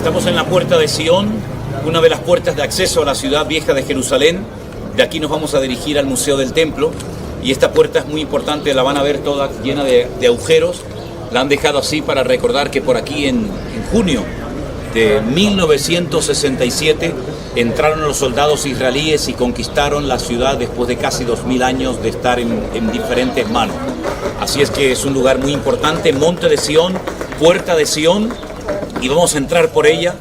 Estamos en la puerta de Sion, una de las puertas de acceso a la ciudad vieja de Jerusalén. De aquí nos vamos a dirigir al Museo del Templo, y esta puerta es muy importante, la van a ver toda llena de agujeros. La han dejado así para recordar que por aquí en junio de 1967 entraron los soldados israelíes y conquistaron la ciudad después de casi 2000 años de estar en diferentes manos. Así es que es un lugar muy importante, Monte de Sion, Puerta de Sion, y vamos a entrar por ella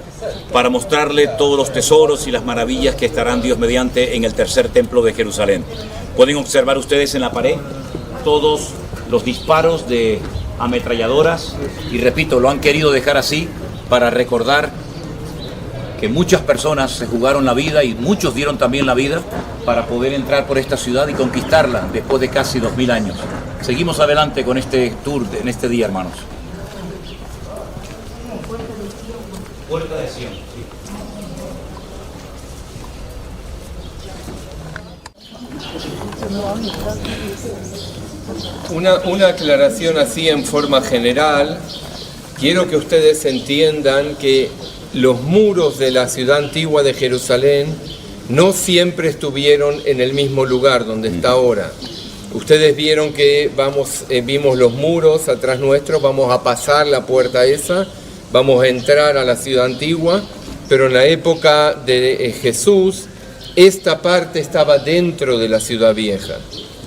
para mostrarle todos los tesoros y las maravillas que estarán Dios mediante en el tercer templo de Jerusalén. Pueden observar ustedes en la pared todos los disparos de ametralladoras, y repito, lo han querido dejar así para recordar que muchas personas se jugaron la vida y muchos dieron también la vida para poder entrar por esta ciudad y conquistarla después de casi 2000 años. Seguimos adelante con este tour en este día, hermanos. Puerta de Sion. Una aclaración así en forma general. Quiero que ustedes entiendan que los muros de la ciudad antigua de Jerusalén no siempre estuvieron en el mismo lugar donde está ahora. Ustedes vieron que vimos los muros atrás nuestro, vamos a pasar la puerta esa, vamos a entrar a la ciudad antigua, pero en la época de Jesús, esta parte estaba dentro de la ciudad vieja.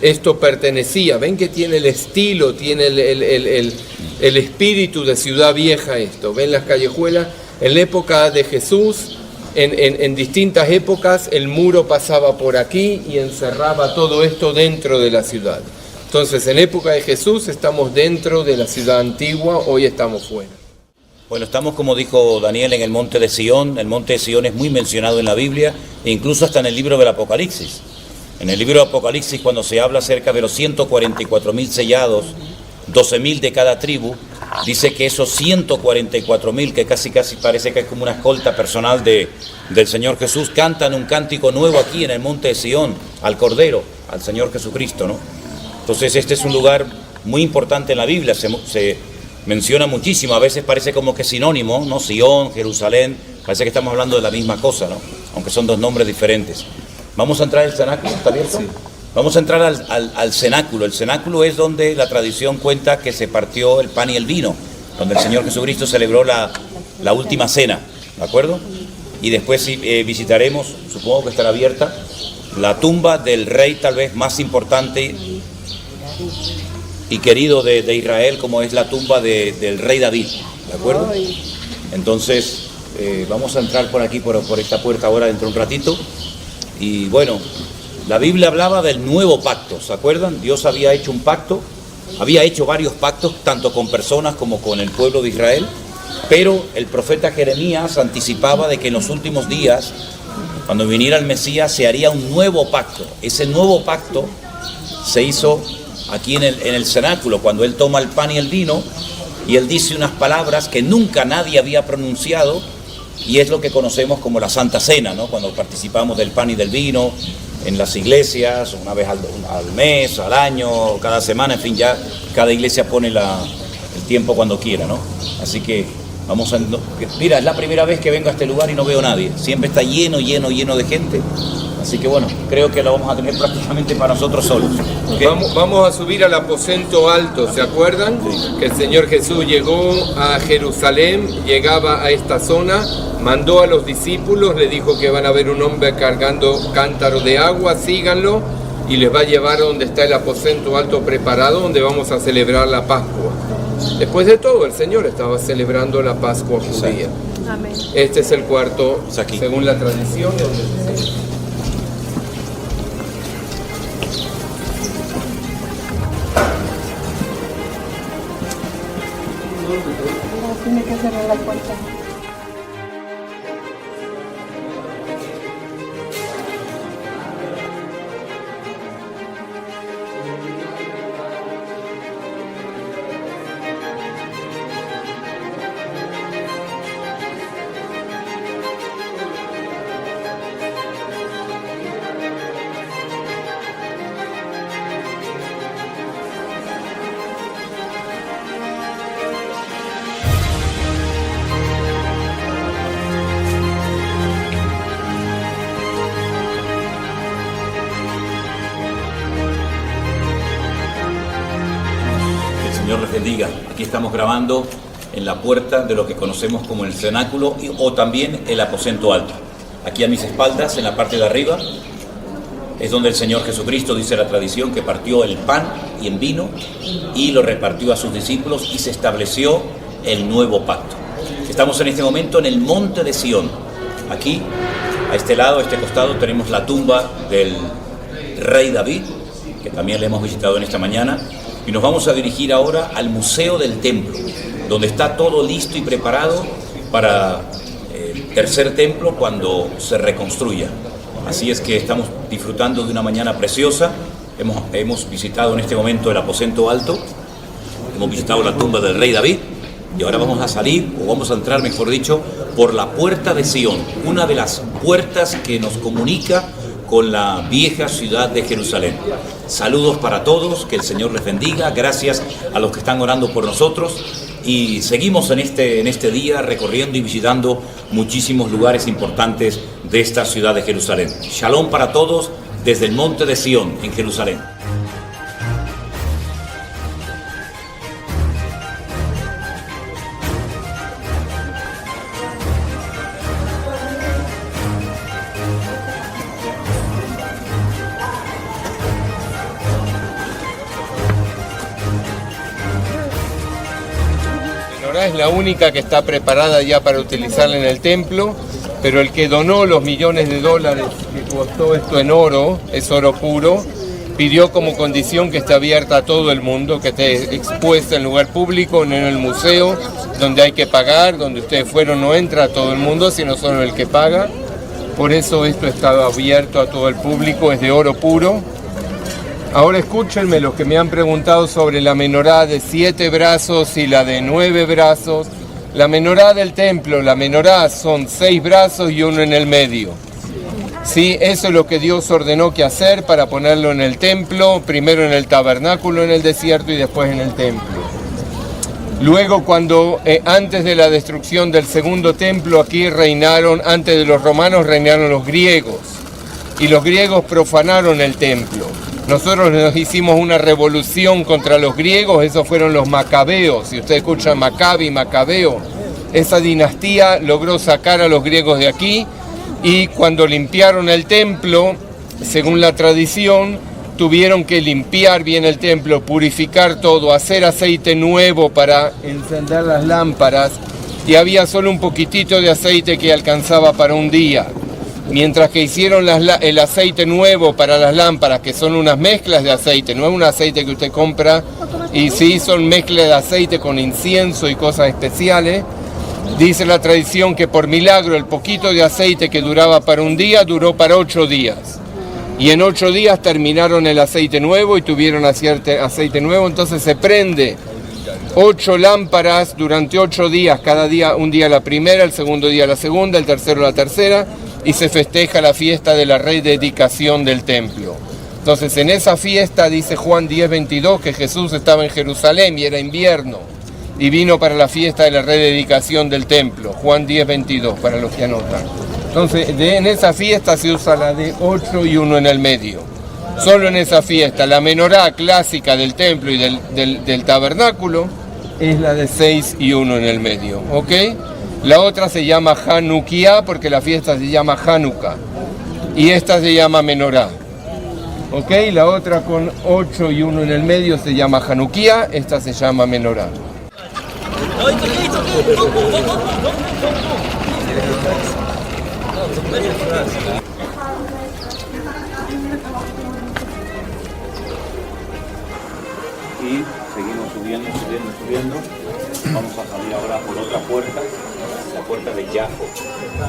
Esto pertenecía, ven que tiene el estilo, tiene el espíritu de ciudad vieja esto. Ven las callejuelas, en la época de Jesús, en distintas épocas, el muro pasaba por aquí y encerraba todo esto dentro de la ciudad. Entonces, en la época de Jesús estamos dentro de la ciudad antigua, hoy estamos fuera. Bueno, estamos, como dijo Daniel, en el Monte de Sion. El Monte de Sion es muy mencionado en la Biblia, e incluso hasta en el libro del Apocalipsis. En el libro de Apocalipsis, cuando se habla acerca de los 144.000 sellados, 12.000 de cada tribu, dice que esos 144.000, que casi parece que es como una escolta personal del Señor Jesús, cantan un cántico nuevo aquí en el Monte de Sion, al Cordero, al Señor Jesucristo, ¿no? Entonces este es un lugar muy importante en la Biblia, se menciona muchísimo, a veces parece como que sinónimo, ¿no? Sion, Jerusalén, parece que estamos hablando de la misma cosa, ¿no? Aunque son dos nombres diferentes. ¿Vamos a entrar al cenáculo? ¿Está abierto? Sí. Vamos a entrar al cenáculo. El cenáculo es donde la tradición cuenta que se partió el pan y el vino, donde el Señor Jesucristo celebró la última cena, ¿de acuerdo? Y después visitaremos, supongo que estará abierta, la tumba del rey tal vez más importante y querido de Israel, como es la tumba del rey David, ¿de acuerdo? Entonces, vamos a entrar por aquí, por esta puerta ahora dentro de un ratito. Y bueno, la Biblia hablaba del nuevo pacto, ¿se acuerdan? Dios había hecho un pacto, había hecho varios pactos, tanto con personas como con el pueblo de Israel, pero el profeta Jeremías anticipaba de que en los últimos días, cuando viniera el Mesías, se haría un nuevo pacto. Ese nuevo pacto se hizo aquí en el cenáculo, cuando él toma el pan y el vino, y él dice unas palabras que nunca nadie había pronunciado, y es lo que conocemos como la Santa Cena, ¿no? Cuando participamos del pan y del vino en las iglesias, una vez al mes, al año, cada semana, en fin, ya cada iglesia pone el tiempo cuando quiera, ¿no? Así que vamos a... Mira, es la primera vez que vengo a este lugar y no veo a nadie. Siempre está lleno de gente. Así que bueno, creo que lo vamos a tener prácticamente para nosotros solos. ¿Okay? Vamos a subir al aposento alto, ¿se acuerdan? Sí. Que el Señor Jesús llegó a Jerusalén, llegaba a esta zona, mandó a los discípulos, le dijo que van a ver un hombre cargando cántaro de agua, síganlo, y les va a llevar a donde está el aposento alto preparado, donde vamos a celebrar la Pascua. Después de todo, el Señor estaba celebrando la Pascua judía. Amén. Este es el cuarto, según la tradición, de donde se celebra. Tiene que cerrar la puerta. Señor les bendiga. Aquí estamos grabando en la puerta de lo que conocemos como el cenáculo o también el aposento alto. Aquí a mis espaldas, en la parte de arriba, es donde el Señor Jesucristo, dice la tradición, que partió el pan y el vino y lo repartió a sus discípulos y se estableció el nuevo pacto. Estamos en este momento en el monte de Sión. Aquí, a este lado, a este costado, tenemos la tumba del rey David, que también le hemos visitado en esta mañana, y nos vamos a dirigir ahora al Museo del Templo, donde está todo listo y preparado para el tercer templo cuando se reconstruya. Así es que estamos disfrutando de una mañana preciosa. Hemos visitado en este momento el aposento alto, hemos visitado la tumba del rey David, y ahora vamos a salir, o vamos a entrar, mejor dicho, por la puerta de Sión, una de las puertas que nos comunica con la vieja ciudad de Jerusalén. Saludos para todos, que el Señor les bendiga, gracias a los que están orando por nosotros, y seguimos en este día recorriendo y visitando muchísimos lugares importantes de esta ciudad de Jerusalén. Shalom para todos desde el monte de Sión en Jerusalén. Es la única que está preparada ya para utilizarla en el templo, pero el que donó los millones de dólares que costó esto en oro, es oro puro, pidió como condición que esté abierta a todo el mundo, que esté expuesta en lugar público, no en el museo, donde hay que pagar, donde ustedes fueron no entra a todo el mundo, sino solo el que paga. Por eso esto está abierto a todo el público, es de oro puro. Ahora escúchenme los que me han preguntado sobre la menorá de 7 brazos y la de 9 brazos. La menorá del templo, la menorá son 6 brazos y uno en el medio. Sí, eso es lo que Dios ordenó que hacer para ponerlo en el templo, primero en el tabernáculo en el desierto y después en el templo. Luego cuando antes de la destrucción del segundo templo aquí reinaron, antes de los romanos reinaron los griegos y los griegos profanaron el templo. Nosotros nos hicimos una revolución contra los griegos, esos fueron los macabeos. Si ustedes escuchan Maccabi, Macabeo, esa dinastía logró sacar a los griegos de aquí y cuando limpiaron el templo, según la tradición, tuvieron que limpiar bien el templo, purificar todo, hacer aceite nuevo para encender las lámparas y había solo un poquitito de aceite que alcanzaba para un día. Mientras que hicieron el aceite nuevo para las lámparas, que son unas mezclas de aceite, no es un aceite que usted compra, y sí son mezclas de aceite con incienso y cosas especiales. Dice la tradición que por milagro el poquito de aceite que duraba para un día, duró para 8 días. Y en 8 días terminaron el aceite nuevo y tuvieron aceite nuevo, entonces se prende 8 lámparas durante 8 días, cada día, un día la primera, el segundo día la segunda, el tercero la tercera, y se festeja la fiesta de la rededicación del templo. Entonces en esa fiesta dice Juan 10:22 que Jesús estaba en Jerusalén y era invierno y vino para la fiesta de la rededicación del templo. Juan 10:22 para los que anotan. Entonces en esa fiesta se usa la de 8 y 1 en el medio. Solo en esa fiesta, la menorá clásica del templo y del tabernáculo es la de 6 y 1 en el medio, ¿ok? La otra se llama Hanukkah porque la fiesta se llama Hanukkah y esta se llama menorá, ¿ok? La otra con 8 y 1 en el medio se llama Hanukkah, esta se llama menorá. Y seguimos subiendo. Vamos a salir ahora por otra puerta, la puerta de Jafo,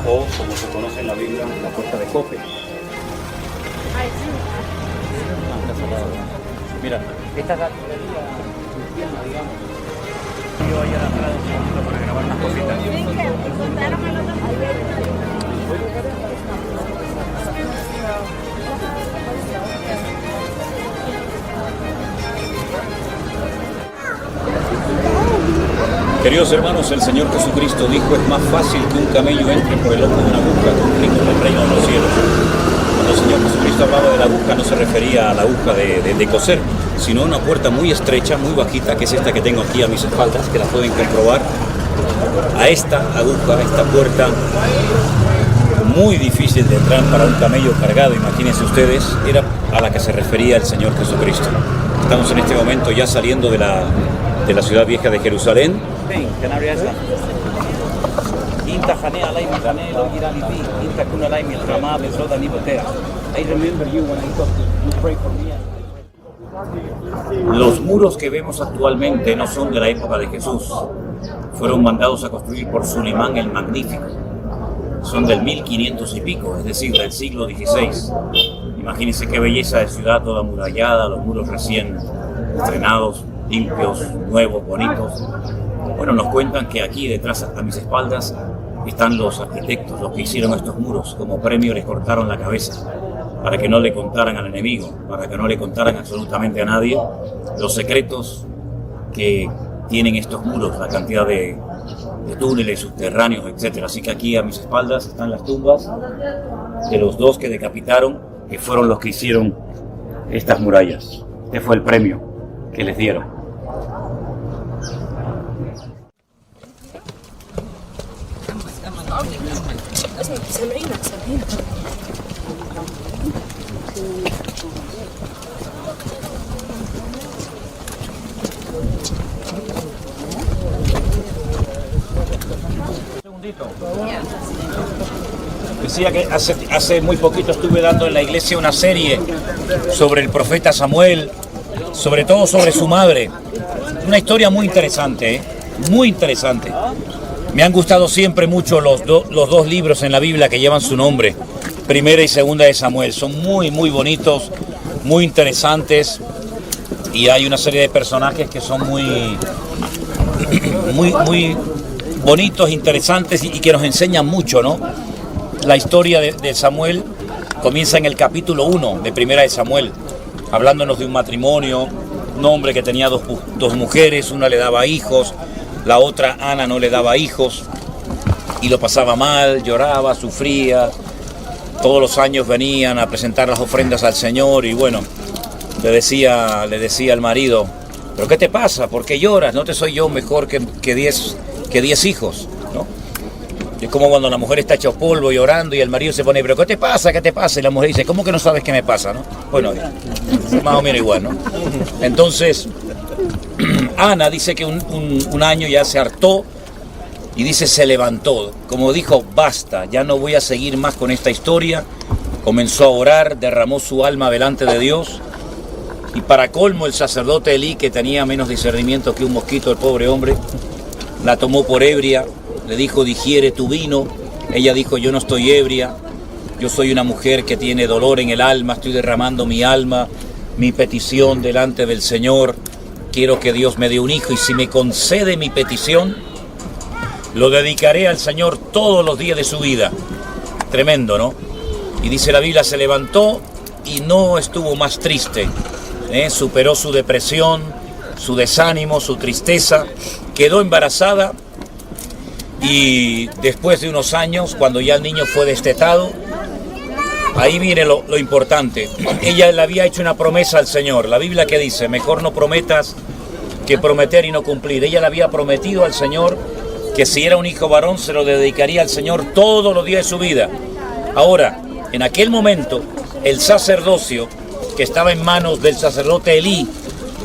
o como se conoce en la Biblia, la puerta de Jope. Mira, esta es la librería cristiana, digamos. Yo voy a atrás un poquito para grabar unas cositas. Queridos hermanos, el Señor Jesucristo dijo: es más fácil que un camello entre por el ojo de una aguja que un rico en el reino de los cielos. Cuando el Señor Jesucristo Jesucristo hablaba de la aguja, no se refería a la aguja de coser, sino a una puerta muy estrecha, muy bajita, que es esta que tengo aquí a mis espaldas, que la pueden comprobar. A esta aguja, a esta puerta, muy difícil de entrar para un camello cargado, imagínense ustedes, era a la que se refería el Señor Jesucristo. Estamos en este momento ya saliendo de la ciudad vieja de Jerusalén. Los muros que vemos actualmente no son de la época de Jesús, fueron mandados a construir por Sulimán el Magnífico. Son del 1500 y pico, es decir, del siglo XVI. Imagínense qué belleza de ciudad, toda amurallada, los muros recién estrenados, limpios, nuevos, bonitos. Bueno, nos cuentan que aquí detrás, a mis espaldas, están los arquitectos, los que hicieron estos muros. Como premio les cortaron la cabeza para que no le contaran al enemigo, para que no le contaran absolutamente a nadie los secretos que tienen estos muros, la cantidad de túneles subterráneos, etc. Así que aquí a mis espaldas están las tumbas de los dos que decapitaron, que fueron los que hicieron estas murallas. Este fue el premio que les dieron. Decía que hace muy poquito estuve dando en la iglesia una serie sobre el profeta Samuel, sobre todo sobre su madre. Una historia muy interesante, muy interesante. Me han gustado siempre mucho los dos libros en la Biblia que llevan su nombre, Primera y Segunda de Samuel. Son muy bonitos, muy interesantes, y hay una serie de personajes que son muy bonitos, interesantes y que nos enseñan mucho, ¿no? La historia de Samuel comienza en el capítulo 1 de Primera de Samuel, hablándonos de un matrimonio, un hombre que tenía dos mujeres, una le daba hijos, la otra, Ana, no le daba hijos, y lo pasaba mal, lloraba, sufría. Todos los años venían a presentar las ofrendas al Señor y bueno, le decía al marido, ¿pero qué te pasa? ¿Por qué lloras? ¿No te soy yo mejor que 10 hijos? ¿No? Es como cuando la mujer está hecha polvo llorando y el marido se pone, ¿pero qué te pasa? ¿Qué te pasa? Y la mujer dice, ¿cómo que no sabes qué me pasa? ¿No? Bueno, más o menos igual, ¿no? Entonces, Ana dice que un año ya se hartó y dice se levantó, como dijo, basta, ya no voy a seguir más con esta historia. Comenzó a orar, derramó su alma delante de Dios, y para colmo el sacerdote Elí, que tenía menos discernimiento que un mosquito, el pobre hombre, la tomó por ebria, le dijo, digiere tu vino. Ella dijo, yo no estoy ebria, yo soy una mujer que tiene dolor en el alma, estoy derramando mi alma, mi petición delante del Señor, quiero que Dios me dé un hijo, y si me concede mi petición, lo dedicaré al Señor todos los días de su vida. Tremendo, ¿no? Y dice la Biblia, se levantó y no estuvo más triste, superó su depresión, su desánimo, su tristeza, quedó embarazada, y después de unos años, cuando ya el niño fue destetado, ahí viene lo importante. Ella le había hecho una promesa al Señor. La Biblia que dice, mejor no prometas que prometer y no cumplir. Ella le había prometido al Señor que si era un hijo varón se lo dedicaría al Señor todos los días de su vida. Ahora, en aquel momento, el sacerdocio que estaba en manos del sacerdote Elí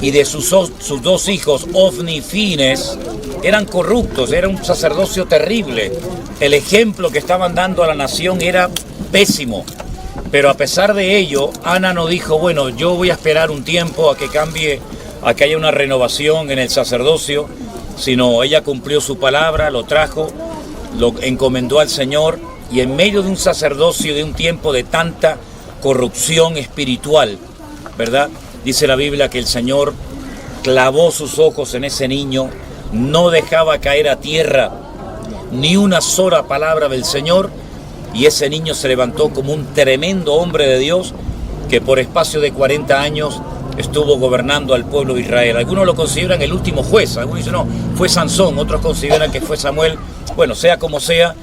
y de sus dos hijos, Ofni y Fines, eran corruptos, era un sacerdocio terrible. El ejemplo que estaban dando a la nación era pésimo. Pero a pesar de ello, Ana no dijo, bueno, yo voy a esperar un tiempo a que cambie, a que haya una renovación en el sacerdocio, sino ella cumplió su palabra, lo trajo, lo encomendó al Señor, y en medio de un sacerdocio, de un tiempo de tanta corrupción espiritual, ¿verdad? Dice la Biblia que el Señor clavó sus ojos en ese niño, no dejaba caer a tierra ni una sola palabra del Señor, y ese niño se levantó como un tremendo hombre de Dios que por espacio de 40 años estuvo gobernando al pueblo de Israel. Algunos lo consideran el último juez, algunos dicen no, fue Sansón, otros consideran que fue Samuel. Bueno, sea como sea,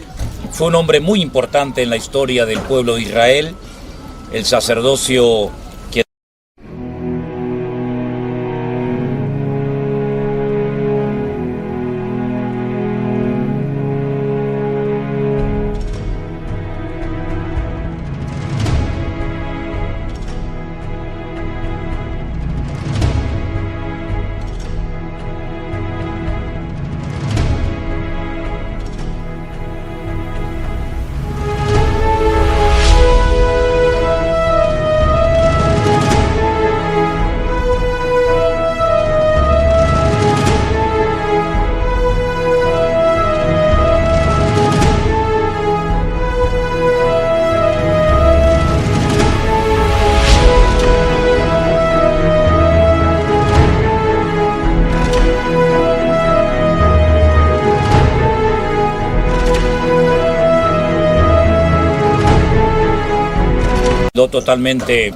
fue un hombre muy importante en la historia del pueblo de Israel, el sacerdocio que... totalmente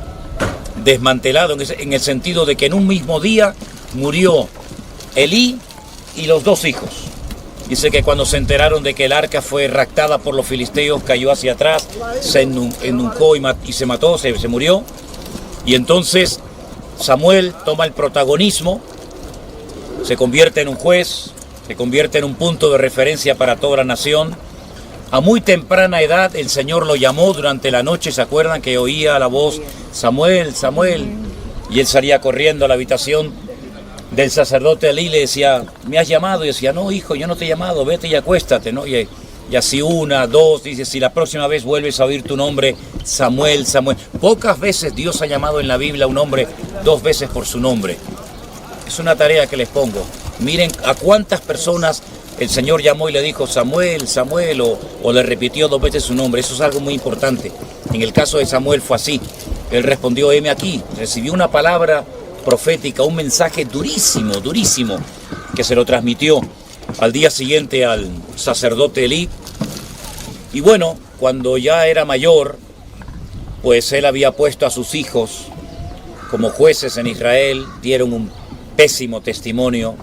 desmantelado en el sentido de que en un mismo día murió Elí y los dos hijos. Dice que cuando se enteraron de que el arca fue raptada por los filisteos, cayó hacia atrás, se enuncó y se mató, se murió. Y entonces Samuel toma el protagonismo, se convierte en un juez, se convierte en un punto de referencia para toda la nación. A muy temprana edad el Señor lo llamó durante la noche, ¿se acuerdan? Que oía la voz, Samuel, Samuel, y él salía corriendo a la habitación del sacerdote Elí y le decía, ¿me has llamado? Y decía, no, hijo, yo no te he llamado, vete y acuéstate, ¿no? Y así una, dos, dice, si la próxima vez vuelves a oír tu nombre, Samuel, Samuel. Pocas veces Dios ha llamado en la Biblia a un hombre 2 veces por su nombre. Es una tarea que les pongo. Miren a cuántas personas el Señor llamó y le dijo Samuel, Samuel, o le repitió 2 veces su nombre. Eso es algo muy importante. En el caso de Samuel fue así. Él respondió, heme aquí. Recibió una palabra profética, un mensaje durísimo, durísimo, que se lo transmitió al día siguiente al sacerdote Elí. Y bueno, cuando ya era mayor, pues él había puesto a sus hijos como jueces en Israel, dieron un pésimo testimonio,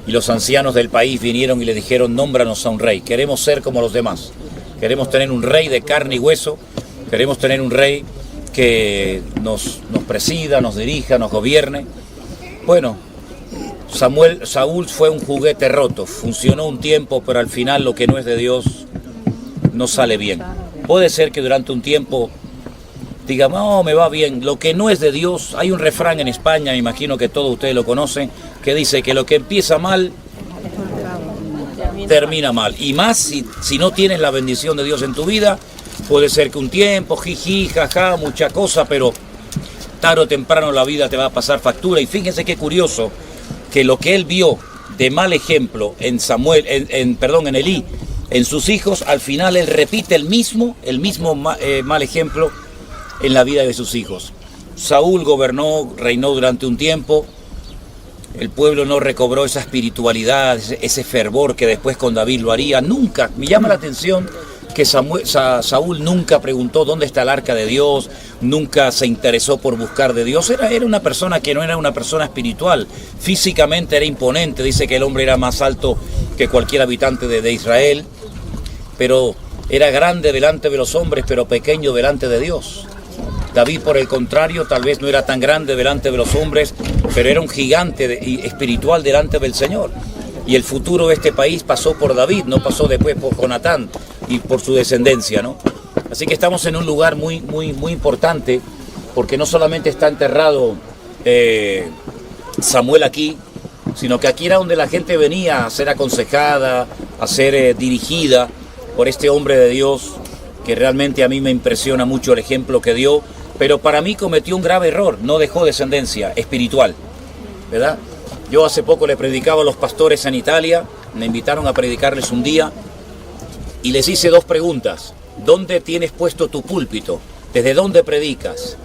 y los ancianos del país vinieron y le dijeron, nómbranos a un rey, queremos ser como los demás, queremos tener un rey de carne y hueso, queremos tener un rey que nos presida, nos dirija, nos gobierne. Bueno, Saúl fue un juguete roto, funcionó un tiempo, pero al final lo que no es de Dios no sale bien. Puede ser que durante un tiempo diga, no, me va bien, lo que no es de Dios. Hay un refrán en España, me imagino que todos ustedes lo conocen, que dice que lo que empieza mal, termina mal. Y más si no tienes la bendición de Dios en tu vida, puede ser que un tiempo, jiji, jaja, mucha cosa, pero tarde o temprano la vida te va a pasar factura. Y fíjense qué curioso, que lo que él vio de mal ejemplo en en Elí, en sus hijos, al final él repite el mismo mal ejemplo en la vida de sus hijos. Saúl reinó durante un tiempo, el pueblo no recobró esa espiritualidad, ese fervor que después con David lo haría. Nunca, me llama la atención que Saúl nunca preguntó dónde está el arca de Dios, nunca se interesó por buscar de Dios. Era una persona que no era una persona espiritual, físicamente era imponente, dice que el hombre era más alto que cualquier habitante de Israel, pero era grande delante de los hombres, pero pequeño delante de Dios. David, por el contrario, tal vez no era tan grande delante de los hombres, pero era un gigante espiritual delante del Señor. Y el futuro de este país pasó por David, no pasó después por Jonatán y por su descendencia, ¿no? Así que estamos en un lugar muy, muy, muy importante, porque no solamente está enterrado Samuel aquí, sino que aquí era donde la gente venía a ser aconsejada, a ser dirigida por este hombre de Dios, que realmente a mí me impresiona mucho el ejemplo que dio, pero para mí cometió un grave error, no dejó descendencia espiritual, ¿verdad? Yo hace poco le predicaba a los pastores en Italia, me invitaron a predicarles un día y les hice 2 preguntas. ¿Dónde tienes puesto tu púlpito? ¿Desde dónde predicas?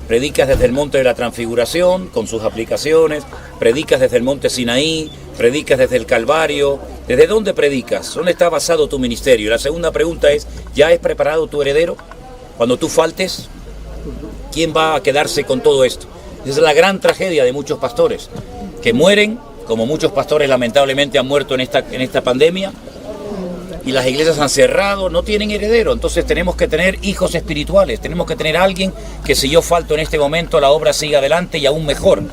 ¿Predicas desde el monte de la Transfiguración con sus aplicaciones? ¿Predicas desde el monte Sinaí? ¿Predicas desde el Calvario? ¿Desde dónde predicas? ¿Dónde está basado tu ministerio? La segunda pregunta es, ¿ya has preparado tu heredero? Cuando tú faltes, ¿quién va a quedarse con todo esto? Esa es la gran tragedia de muchos pastores, que mueren, como muchos pastores lamentablemente han muerto en esta pandemia, y las iglesias han cerrado, no tienen heredero. Entonces tenemos que tener hijos espirituales, tenemos que tener alguien que si yo falto en este momento la obra siga adelante y aún mejor.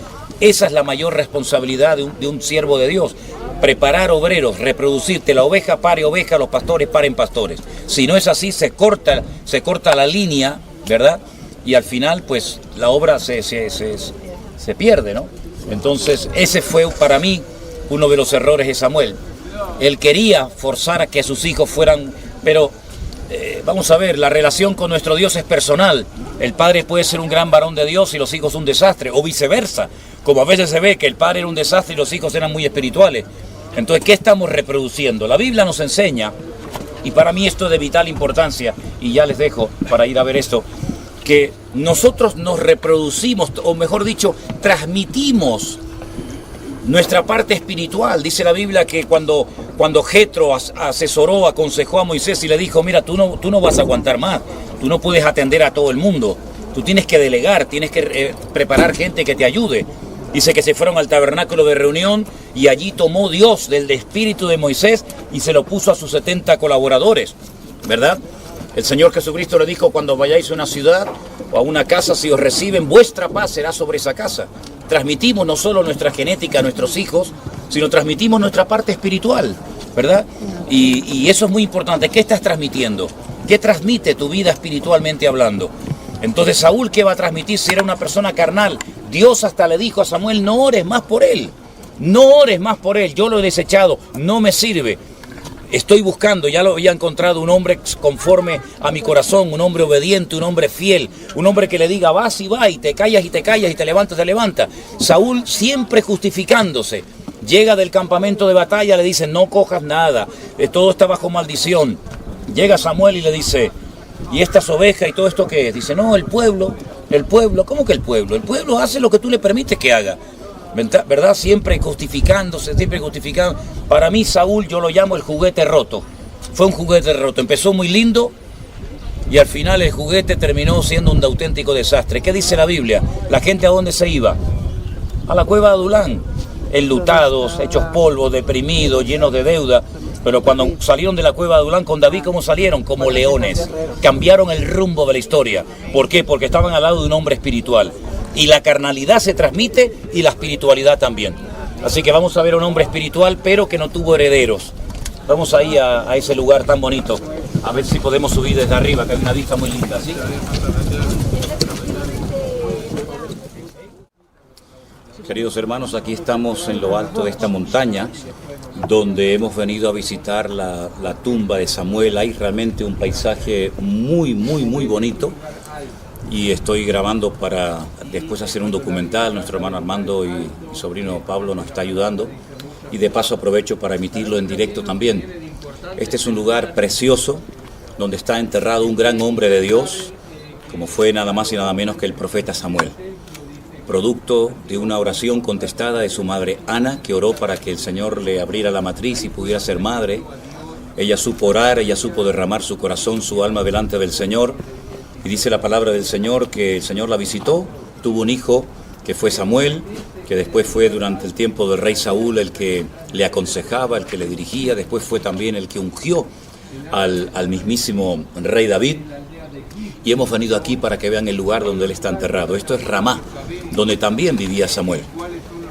Esa es la mayor responsabilidad de un siervo de Dios, preparar obreros, reproducirte, la oveja pare oveja, los pastores paren pastores. Si no es así, se corta la línea, ¿verdad? Y al final pues la obra se pierde, ¿no? Entonces ese fue para mí uno de los errores de Samuel. Él quería forzar a que sus hijos fueran, pero vamos a ver, la relación con nuestro Dios es personal. El padre puede ser un gran varón de Dios y los hijos un desastre, o viceversa, como a veces se ve que el padre era un desastre y los hijos eran muy espirituales. Entonces, ¿qué estamos reproduciendo? La Biblia nos enseña, y para mí esto es de vital importancia, y ya les dejo para ir a ver esto, que nosotros nos reproducimos, o mejor dicho, transmitimos nuestra parte espiritual. Dice la Biblia que cuando Jetro asesoró, aconsejó a Moisés y le dijo, mira, tú no vas a aguantar más, tú no puedes atender a todo el mundo, tú tienes que delegar, tienes que preparar gente que te ayude. Dice que se fueron al tabernáculo de reunión y allí tomó Dios del espíritu de Moisés y se lo puso a sus 70 colaboradores, ¿verdad? El Señor Jesucristo le dijo, cuando vayáis a una ciudad o a una casa, si os reciben, vuestra paz será sobre esa casa. Transmitimos no solo nuestra genética a nuestros hijos, sino transmitimos nuestra parte espiritual, ¿verdad? Y eso es muy importante. ¿Qué estás transmitiendo? ¿Qué transmite tu vida espiritualmente hablando? Entonces, Saúl, ¿qué va a transmitir si era una persona carnal? Dios hasta le dijo a Samuel, no ores más por él. No ores más por él. Yo lo he desechado. No me sirve. Estoy buscando, ya lo había encontrado, un hombre conforme a mi corazón, un hombre obediente, un hombre fiel, un hombre que le diga vas y va, y te callas y te callas, y te levantas, te levanta. Saúl siempre justificándose, llega del campamento de batalla, le dicen no cojas nada, todo está bajo maldición. Llega Samuel y le dice, ¿y estas ovejas y todo esto qué es? Dice, no, el pueblo, ¿cómo que el pueblo? El pueblo hace lo que tú le permites que haga. ¿Verdad? Siempre justificándose, siempre justificando. Para mí Saúl yo lo llamo el juguete roto. Fue un juguete roto. Empezó muy lindo y al final el juguete terminó siendo un auténtico desastre. ¿Qué dice la Biblia? La gente ¿a dónde se iba? A la cueva de Adulán. Enlutados, hechos polvo, deprimidos, llenos de deuda. Pero cuando salieron de la cueva de Adulán con David, ¿cómo salieron? Como leones. Cambiaron el rumbo de la historia. ¿Por qué? Porque estaban al lado de un hombre espiritual. Y la carnalidad se transmite y la espiritualidad también. Así que vamos a ver a un hombre espiritual, pero que no tuvo herederos. Vamos ahí a ese lugar tan bonito, a ver si podemos subir desde arriba, que hay una vista muy linda, ¿sí? Queridos hermanos, aquí estamos en lo alto de esta montaña, donde hemos venido a visitar la tumba de Samuel. Hay realmente un paisaje muy, muy, muy bonito. Y estoy grabando para después hacer un documental. Nuestro hermano Armando y mi sobrino Pablo nos está ayudando. Y de paso aprovecho para emitirlo en directo también. Este es un lugar precioso, donde está enterrado un gran hombre de Dios, como fue nada más y nada menos que el profeta Samuel. Producto de una oración contestada de su madre Ana, que oró para que el Señor le abriera la matriz y pudiera ser madre. Ella supo orar, ella supo derramar su corazón, su alma delante del Señor. Y dice la palabra del Señor que el Señor la visitó, tuvo un hijo que fue Samuel, que después fue durante el tiempo del rey Saúl el que le aconsejaba, el que le dirigía, después fue también el que ungió al mismísimo rey David. Y hemos venido aquí para que vean el lugar donde él está enterrado. Esto es Ramá, donde también vivía Samuel.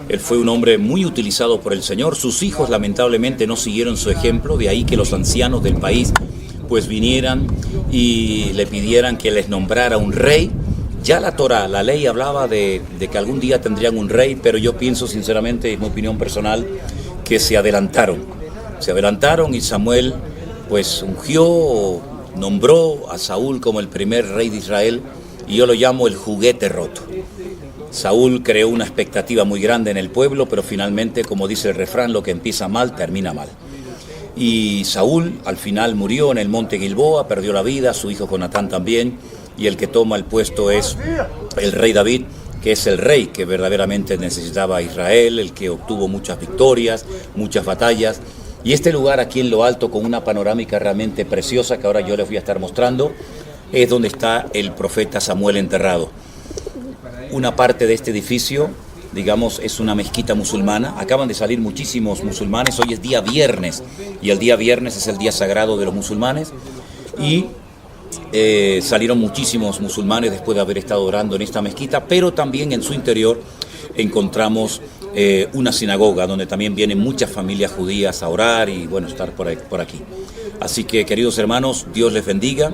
Él fue un hombre muy utilizado por el Señor. Sus hijos lamentablemente no siguieron su ejemplo, de ahí que los ancianos del país pues vinieran y le pidieran que les nombrara un rey. Ya la Torá, la ley hablaba de que algún día tendrían un rey, pero yo pienso sinceramente, es mi opinión personal, que se adelantaron y Samuel pues ungió, nombró a Saúl como el primer rey de Israel, y yo lo llamo el juguete roto. Saúl creó una expectativa muy grande en el pueblo, pero finalmente, como dice el refrán, lo que empieza mal termina mal. Y Saúl al final murió en el monte Gilboa, perdió la vida, su hijo Jonatán también, y el que toma el puesto es el rey David, que es el rey que verdaderamente necesitaba a Israel, el que obtuvo muchas victorias, muchas batallas. Y este lugar aquí en lo alto, con una panorámica realmente preciosa que ahora yo les voy a estar mostrando, es donde está el profeta Samuel enterrado. Una parte de este edificio digamos, es una mezquita musulmana. Acaban de salir muchísimos musulmanes. Hoy es día viernes y el día viernes es el día sagrado de los musulmanes. Y salieron muchísimos musulmanes después de haber estado orando en esta mezquita, pero también en su interior encontramos una sinagoga donde también vienen muchas familias judías a orar y bueno, estar por aquí. Así que, queridos hermanos, Dios les bendiga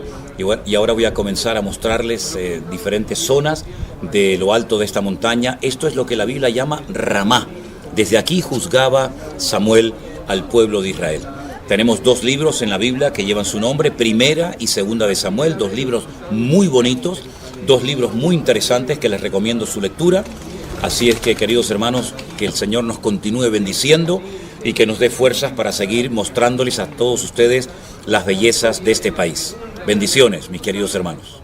y ahora voy a comenzar a mostrarles diferentes zonas de lo alto de esta montaña. Esto es lo que la Biblia llama Ramá. Desde aquí juzgaba Samuel al pueblo de Israel. Tenemos 2 libros en la Biblia que llevan su nombre, Primera y Segunda de Samuel, 2 libros muy bonitos, 2 libros muy interesantes que les recomiendo su lectura. Así es que, queridos hermanos, que el Señor nos continúe bendiciendo y que nos dé fuerzas para seguir mostrándoles a todos ustedes las bellezas de este país. Bendiciones, mis queridos hermanos.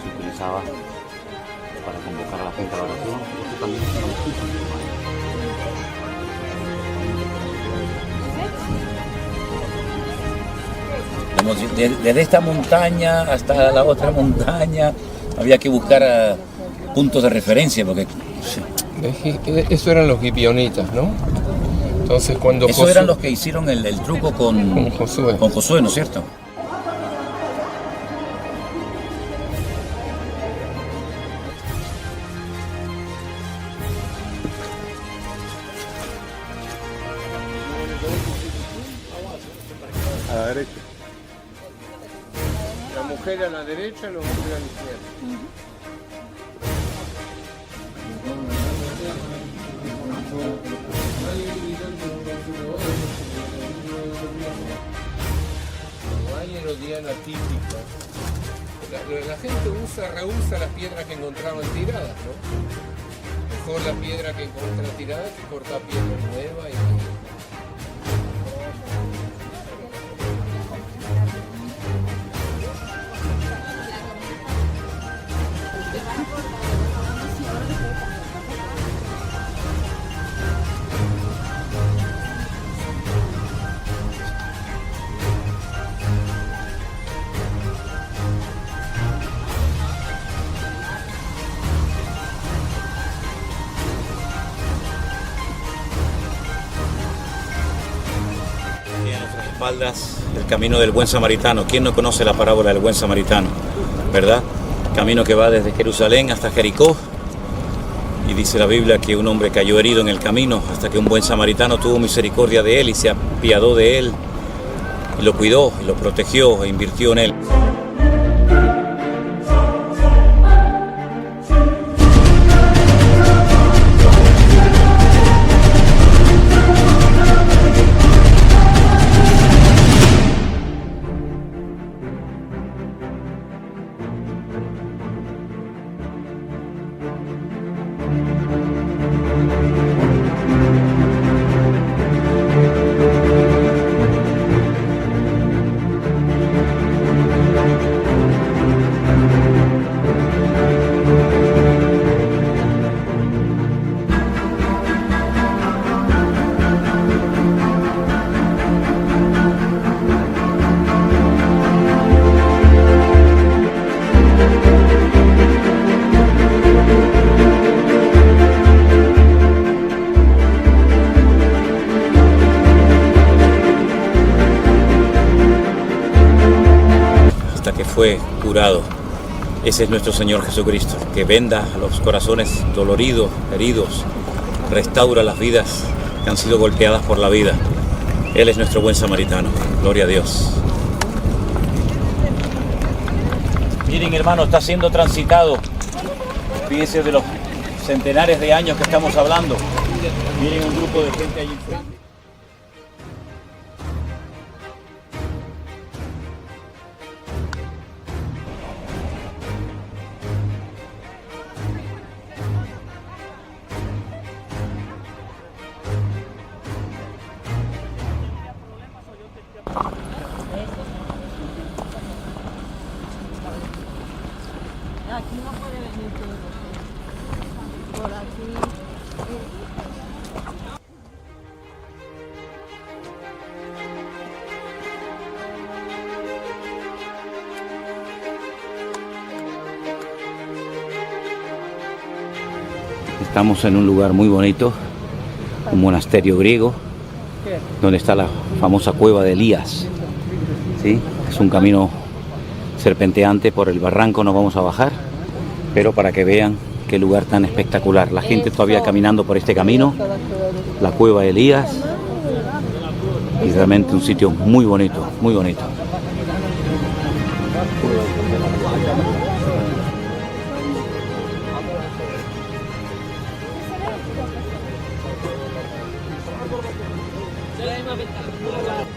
Se utilizaba para convocar a la gente a la oración. Esto también es desde esta montaña hasta la otra montaña había que buscar puntos de referencia porque eso eran los gibeonitas, ¿no? Entonces cuando esos eran los que hicieron el truco con Josué, ¿no es cierto? A la derecha. La mujer a la derecha, los hombres a la izquierda. No hay herodiana típica. La gente rehúsa las piedras que encontraban tiradas, ¿no? Mejor la piedra que encuentra tirada que cortar piedra nueva y... Espaldas el camino del buen samaritano. ¿Quién no conoce la parábola del buen samaritano? ¿Verdad? Camino que va desde Jerusalén hasta Jericó. Y dice la Biblia que un hombre cayó herido en el camino hasta que un buen samaritano tuvo misericordia de él y se apiadó de él y lo cuidó y lo protegió e invirtió en él. Fue curado. Ese es nuestro Señor Jesucristo, que venda a los corazones doloridos, heridos, restaura las vidas que han sido golpeadas por la vida. Él es nuestro buen samaritano. Gloria a Dios. Miren, hermano, está siendo transitado. Fíjense de los centenares de años que estamos hablando. Miren un grupo de gente ahí enfrente. Aquí no puede venir todo. Por aquí. Estamos en un lugar muy bonito, un monasterio griego, donde está la famosa cueva de Elías. ¿Sí? Es un camino serpenteante, por el barranco nos vamos a bajar, pero para que vean qué lugar tan espectacular. La gente todavía caminando por este camino, la cueva de Elías, y realmente un sitio muy bonito, muy bonito. Saya mau minta.